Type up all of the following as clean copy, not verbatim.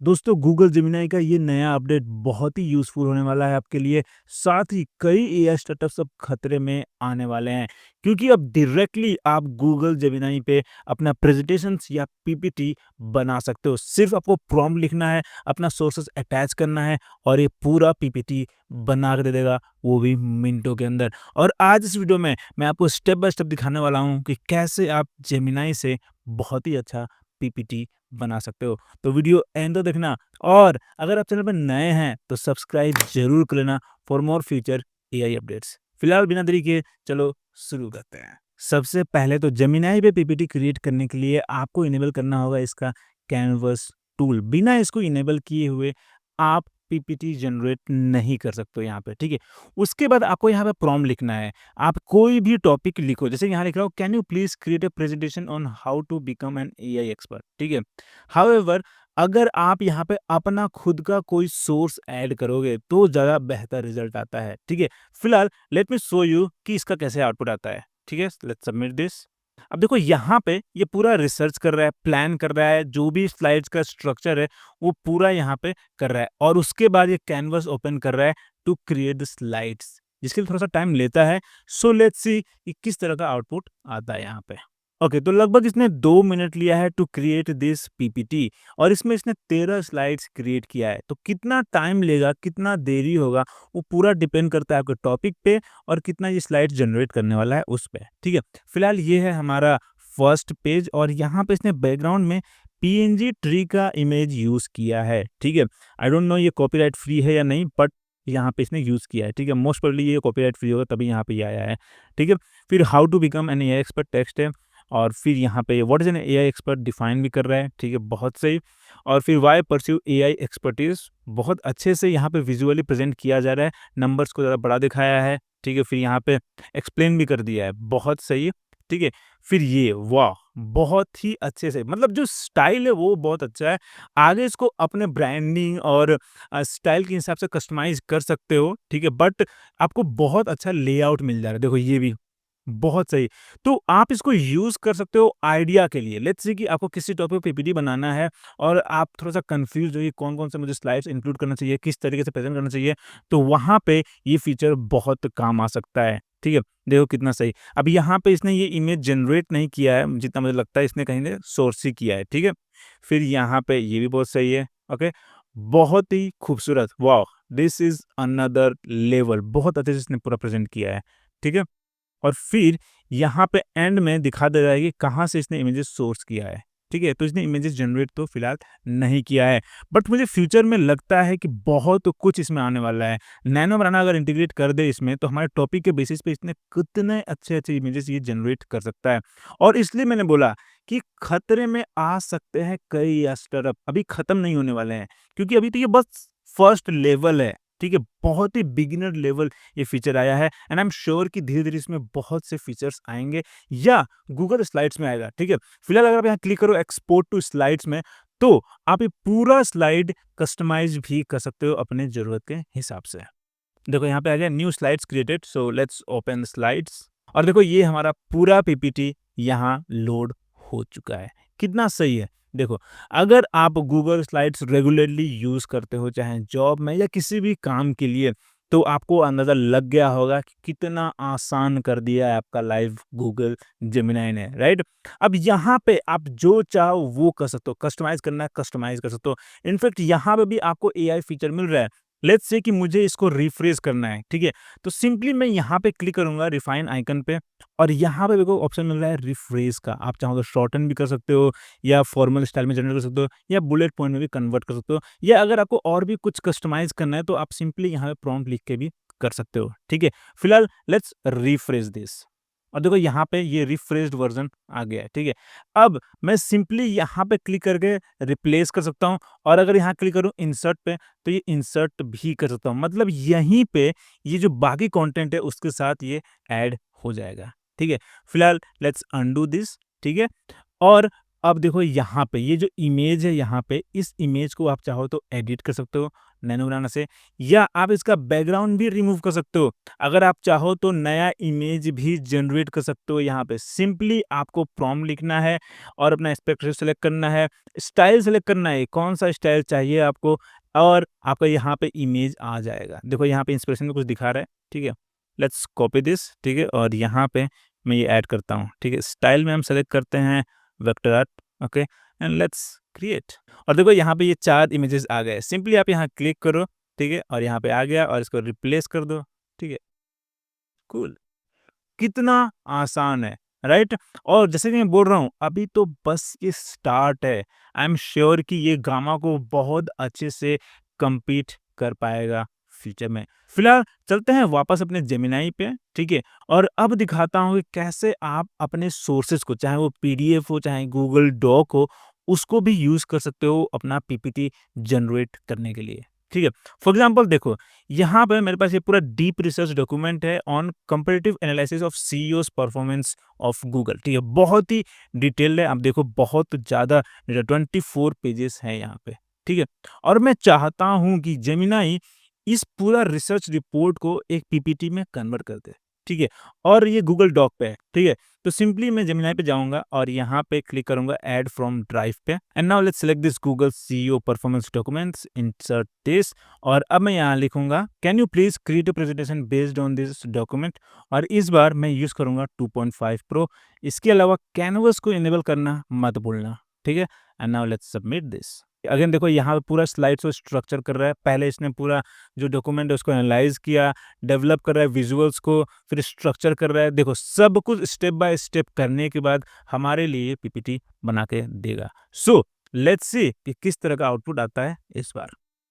दोस्तों Google Gemini का ये नया अपडेट बहुत ही यूज़फुल होने वाला है आपके लिए। साथ ही कई एआई स्टार्टअप्स अब खतरे में आने वाले हैं, क्योंकि अब डायरेक्टली आप गूगल जेमिनी पे अपना प्रेजेंटेशंस या पीपीटी बना सकते हो। सिर्फ आपको प्रॉम्प्ट लिखना है, अपना सोर्सेस अटैच करना है और ये पूरा पीपीटी बना के दे देगा, वो भी मिनटों के अंदर। और आज इस वीडियो में मैं आपको स्टेप बाय स्टेप दिखाने वाला हूँ कि कैसे आप जेमिनी से बहुत ही अच्छा पीपीटी बना सकते हो। तो वीडियो एंड तक देखना, और अगर आप चैनल पर नए हैं तो सब्सक्राइब जरूर कर लेना for more future AI updates. फिलहाल बिना देरी के चलो शुरू करते हैं। सबसे पहले तो जेमिनी पे पीपीटी क्रिएट करने के लिए आपको इनेबल करना होगा इसका कैनवस टूल। बिना इसको इनेबल किए हुए आप पीपीटी जनरेट नहीं कर सकते हो यहाँ पे, ठीक है। उसके बाद आपको यहाँ पे प्रॉम्प्ट लिखना है। आप कोई भी टॉपिक लिखो, जैसे यहाँ लिख रहा हूँ, can you please create a presentation on how to become an AI expert, ठीक है। हाउएवर, अगर आप यहाँ पे अपना खुद का कोई सोर्स ऐड करोगे तो ज़्यादा बेहतर रिजल्ट आता है, ठीक है। फिलहाल लेट मी शो यू कि इसका कैसे आउटपुट आता है, ठीक है। Let's submit this. अब देखो यहाँ पे ये पूरा रिसर्च कर रहा है, प्लान कर रहा है, जो भी स्लाइड्स का स्ट्रक्चर है वो पूरा यहाँ पे कर रहा है, और उसके बाद ये कैनवस ओपन कर रहा है टू क्रिएट द स्लाइड्स, जिसके लिए थोड़ा सा टाइम लेता है। सो लेट्स सी कि किस तरह का आउटपुट आता है यहाँ पे। ओके, तो लगभग इसने 2 मिनट लिया है टू क्रिएट दिस पीपीटी, और इसमें इसने 13 स्लाइड्स क्रिएट किया है। तो कितना टाइम लेगा, कितना देरी होगा, वो पूरा डिपेंड करता है आपके टॉपिक पे और कितना ये स्लाइड्स जनरेट करने वाला है उस पे, ठीक है। फिलहाल ये है हमारा फर्स्ट पेज, और यहाँ पे इसने बैकग्राउंड में पीएनजी ट्री का इमेज यूज किया है, ठीक है। आई डोंट नो ये कॉपीराइट फ्री है या नहीं, बट यहाँ पे इसने यूज किया है, ठीक है। मोस्ट प्रोबेबली ये कॉपीराइट फ्री होगा, तभी यहाँ पे ये आया है, ठीक है। फिर how to become an AI expert text है, और फिर यहाँ पे what is an AI expert define भी कर रहा है, ठीक है, बहुत सही। और फिर वाई परस्यू एआई एक्सपर्टीज, बहुत अच्छे से यहाँ पे विजुअली प्रेजेंट किया जा रहा है, नंबर्स को ज़्यादा बड़ा दिखाया है, ठीक है। फिर यहाँ पे एक्सप्लेन भी कर दिया है, बहुत सही, ठीक है। फिर ये वाह, बहुत ही अच्छे से, मतलब जो स्टाइल है वो बहुत अच्छा है। आगे इसको अपने ब्रांडिंग और स्टाइल के हिसाब से कस्टमाइज कर सकते हो, ठीक है, बट आपको बहुत अच्छा लेआउट मिल जा रहा है। देखो ये भी बहुत सही। तो आप इसको यूज़ कर सकते हो आइडिया के लिए। लेट्स से कि आपको किसी टॉपिक पे पीपीटी बनाना है और आप थोड़ा-सा कन्फ्यूज़ हो कि कौन-कौन से मुझे स्लाइड्स इंक्लूड करना चाहिए, किस तरीके से प्रेज़ेंट करना चाहिए, तो वहाँ पे ये फीचर बहुत काम आ सकता है, ठीक है। देखो कितना सही। अब यहाँ पे इसने ये इमेज जनरेट नहीं किया है, जितना मुझे लगता है इसने कहीं ने सोर्स ही किया है, ठीक है। फिर यहाँ पे ये भी बहुत सही है, ओके। बहुत ही खूबसूरत, wow! This is another level, बहुत अच्छे से इसने पूरा प्रेज़ेंट किया है, ठीक है। और फिर यहाँ पे एंड में दिखा दे रहा है कि कहाँ से इसने इमेजेस सोर्स किया है, ठीक है। तो इसने इमेजेस जनरेट तो फिलहाल नहीं किया है, बट मुझे फ्यूचर में लगता है कि बहुत कुछ इसमें आने वाला है। नैनो बनाना अगर इंटीग्रेट कर दे इसमें, तो हमारे टॉपिक के बेसिस पे इसने कितने अच्छे-अच्छे इमेजेस ये जनरेट कर सकता है। और इसलिए मैंने बोला कि खतरे में आ सकते हैं कई स्टार्टअप, अभी खत्म नहीं होने वाले हैं, क्योंकि अभी तो ये बस फर्स्ट लेवल है, ठीक है। बहुत ही बिगिनर लेवल ये फीचर आया है, एंड आई एम श्योर कि धीरे-धीरे इसमें बहुत से फीचर्स आएँगे या गूगल स्लाइड्स में आएगा, ठीक है। फिलहाल अगर आप यहाँ क्लिक करो एक्सपोर्ट टू स्लाइड्स में, तो आप ये पूरा स्लाइड कस्टमाइज़ भी कर सकते हो अपने ज़रूरत के हिसाब से। देखो यहाँ पे आ गया new slides created, so let's open slides, और देखो ये हमारा पूरा पीपीटी यहाँ लोड हो चुका है। कितना सही है। देखो, अगर आप गूगल स्लाइड्स रेगुलरली यूज़ करते हो, चाहे जॉब में या किसी भी काम के लिए, तो आपको अंदाज़ा लग गया होगा कि कितना आसान कर दिया है आपका लाइफ गूगल जेमिनी ने, राइट। अब यहाँ पे आप जो चाहो वो कर सकते हो, कस्टमाइज़ करना है कस्टमाइज़ कर सकते हो। इनफैक्ट यहाँ पे भी आपको एआई फीचर मिल रहा है। लेट्स से कि मुझे इसको रिफ्रेश करना है, ठीक है। तो सिंपली मैं यहाँ पे क्लिक करूंगा रिफाइन आइकन पे, और यहाँ पे देखो ऑप्शन मिल रहा है रिफ्रेश का। आप चाहो तो शॉर्टन भी कर सकते हो, या फॉर्मल स्टाइल में जनरेट कर सकते हो, या बुलेट पॉइंट में भी कन्वर्ट कर सकते हो, या अगर आपको और भी कुछ कस्टमाइज करना है तो आप सिंपली यहाँ पे प्रॉम्प्ट लिख के भी कर सकते हो, ठीक है। फिलहाल लेट्स रिफ्रेश दिस, और देखो यहाँ पे ये रिफ्रेश्ड वर्जन आ गया है, ठीक है। अब मैं सिंपली यहाँ पे क्लिक करके रिप्लेस कर सकता हूँ, और अगर यहाँ क्लिक करूँ इंसर्ट पे, तो ये इंसर्ट भी कर सकता हूँ। मतलब यहीं पे ये जो बाकी कंटेंट है उसके साथ ये ऐड हो जाएगा, ठीक है। फिलहाल लेट्स अनडू दिस, ठीक है। और अब देखो यहाँ पे ये जो इमेज है यहाँ पे, इस इमेज को आप चाहो तो एडिट कर सकते हो नैनो बनाना से, या आप इसका बैकग्राउंड भी रिमूव कर सकते हो। अगर आप चाहो तो नया इमेज भी जनरेट कर सकते हो यहाँ पे। सिंपली आपको प्रॉम्प्ट लिखना है और अपना एस्पेक्ट रेशियो सेलेक्ट करना है, स्टाइल सेलेक्ट करना है, कौन-सा स्टाइल चाहिए आपको, और आपका यहाँ पे इमेज आ जाएगा। देखो यहाँ पे इंस्पिरेशन में कुछ दिखा रहा है, ठीक है? लेट्स कॉपी दिस, ठीक है? और यहाँ पे मैं ये ऐड करता हूँ, ठीक है? स्टाइल में हम सेलेक्ट करते हैं vector art, okay, and let's create. और देखो यहाँ पे ये 4 इमेजेस आ गए। सिंपली आप यहाँ क्लिक करो, ठीक है? और यहाँ पे आ गया और इसको रिप्लेस कर दो, ठीक है? कूल। कितना आसान है, राइट? और जैसे कि मैं बोल रहा हूँ, अभी तो बस ये स्टार्ट है। आई एम श्योर कि ये गामा को बहुत अच्छे से कम्पीट कर पाएगा फ्यूचर में। फिलहाल चलते हैं वापस अपने जेमिनी पे, ठीक है? और अब दिखाता हूँ कि कैसे आप अपने सोर्सेज को, चाहे वो पीडीएफ हो, चाहे गूगल डॉक हो, उसको भी यूज़ कर सकते हो अपना पीपीटी जनरेट करने के लिए, ठीक है? फॉर एग्ज़ाम्पल देखो, यहाँ पे मेरे पास ये पूरा डीप रिसर्च डॉक्यूमेंट है on comparative analysis of CEOs performance of Google, ठीक है? बहुत ही डिटेल्ड है, आप देखो बहुत ज़्यादा 24 पेजेस हैं यहाँ पे, ठीक है? और मैं चाहता हूँ कि जेमिनी इस पूरा रिसर्च रिपोर्ट को एक पीपीटी में कन्वर्ट कर दे, ठीक है? और ये गूगल डॉक पे है, ठीक है? तो सिंपली मैं जेमिनी पे जाऊँगा और यहाँ पे क्लिक करूँगा ऐड फ्रॉम ड्राइव पे, and now let's select this Google CEO performance documents, insert this, और अब मैं यहाँ लिखूँगा can you please create a presentation based on this document, और इस बार मैं यूज़ करूँगा 2.5 प्रो। इसके अलावा कैनवस को इनेबल करना मत भूलना, ठीक है? And now let's submit this. Again देखो यहाँ पे पूरा स्लाइड्स को स्ट्रक्चर कर रहा है। पहले इसने पूरा जो डॉक्यूमेंट है उसको एनालाइज़ किया, डेवलप कर रहा है विजुअल्स को, फिर स्ट्रक्चर कर रहा है। देखो सब कुछ स्टेप बाय स्टेप करने के बाद हमारे लिए पीपीटी बना के देगा। सो लेट्स सी कि किस तरह का आउटपुट आता है इस बार।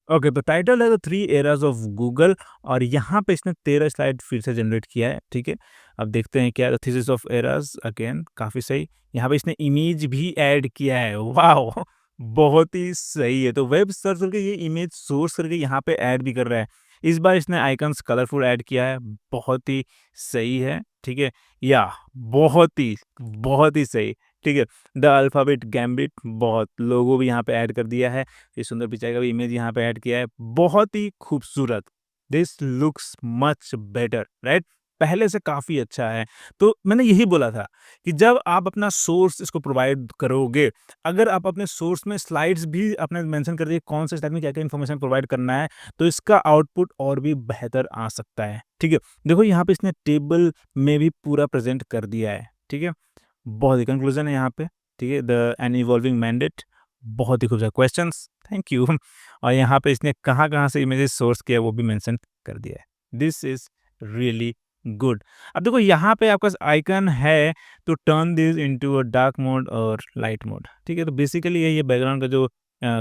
ओके, तो टाइटल है द 3 एरास ऑफ गूगल, और यहाँ पे इसने 13 स्लाइड फिर से जनरेट किया है, ठीक है? अब देखते हैं क्या है। The thesis of eras, again काफ़ी सही। यहाँ पे इसने इमेज भी ऐड किया है, वाओ! बहुत ही सही है। तो वेब सर्च करके ये इमेज सोर्स करके यहाँ पे ऐड भी कर रहा है। इस बार इसने आइकन्स कलरफुल ऐड किया है, बहुत ही सही है, ठीक है? या बहुत ही सही, ठीक है? द अल्फ़ाबेट गैम्बिट, बहुत लोगो भी यहाँ पे ऐड कर दिया है। ये सुंदर पिचाई का भी इमेज यहाँ पे ऐड किया है, बहुत ही खूबसूरत। This looks much better, right? पहले से काफ़ी अच्छा है। तो मैंने यही बोला था कि जब आप अपना सोर्स इसको प्रोवाइड करोगे, अगर आप अपने सोर्स में स्लाइड्स भी आपने मेंशन कर दिए कौन से स्लाइड में क्या-क्या इन्फॉर्मेशन प्रोवाइड करना है, तो इसका आउटपुट और भी बेहतर आ सकता है, ठीक है? देखो यहाँ पे इसने टेबल में भी पूरा प्रेज़ेंट कर दिया है, ठीक है? बहुत ही कंक्लूजन है यहाँ पे, ठीक है? द एन इवॉल्विंग मैंडेट, बहुत ही खूबसूरत क्वेश्चंस, थैंक यू। और यहाँ पे इसने कहाँ-कहाँ से इमेजेस सोर्स किया है वो भी मेंशन कर दिया है। This is really good. अब देखो यहाँ पे आपका आइकन है तो turn this into a dark mode और लाइट मोड, ठीक है? तो बेसिकली ये बैकग्राउंड का जो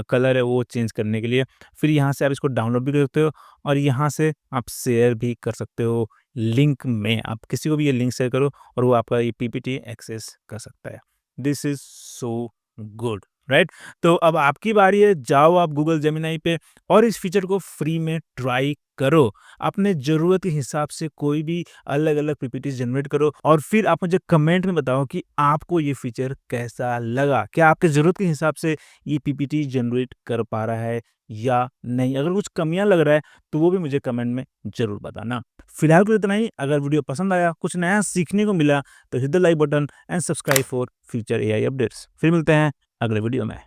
कलर है वो चेंज करने के लिए। फिर यहाँ से आप इसको डाउनलोड भी कर सकते हो और यहाँ से आप शेयर भी कर सकते हो लिंक में। आप किसी को भी ये लिंक शेयर करो और वो आपका ये पीपीटी एक्सेस कर सकता है। This is so good, right? तो अब आपकी बारी है, जाओ आप गूगल जेमिनी पे और इस फीचर को फ्री में ट्राई करो। अपने ज़रूरत के हिसाब से कोई भी अलग-अलग पीपीटीज़ जनरेट करो और फिर आप मुझे कमेंट में बताओ कि आपको ये फीचर कैसा लगा? क्या आपके ज़रूरत के हिसाब से ये पीपीटी जनरेट कर पा रहा है या नहीं? अगर कुछ कमियाँ लग रहा है तो वो भी मुझे कमेंट में ज़रूर बताना। फिलहाल के लिए इतना ही। अगर वीडियो पसंद आया, कुछ नया सीखने को मिला तो hit the like button and subscribe for future AI updates. फिर मिलते हैं अगले वीडियो में।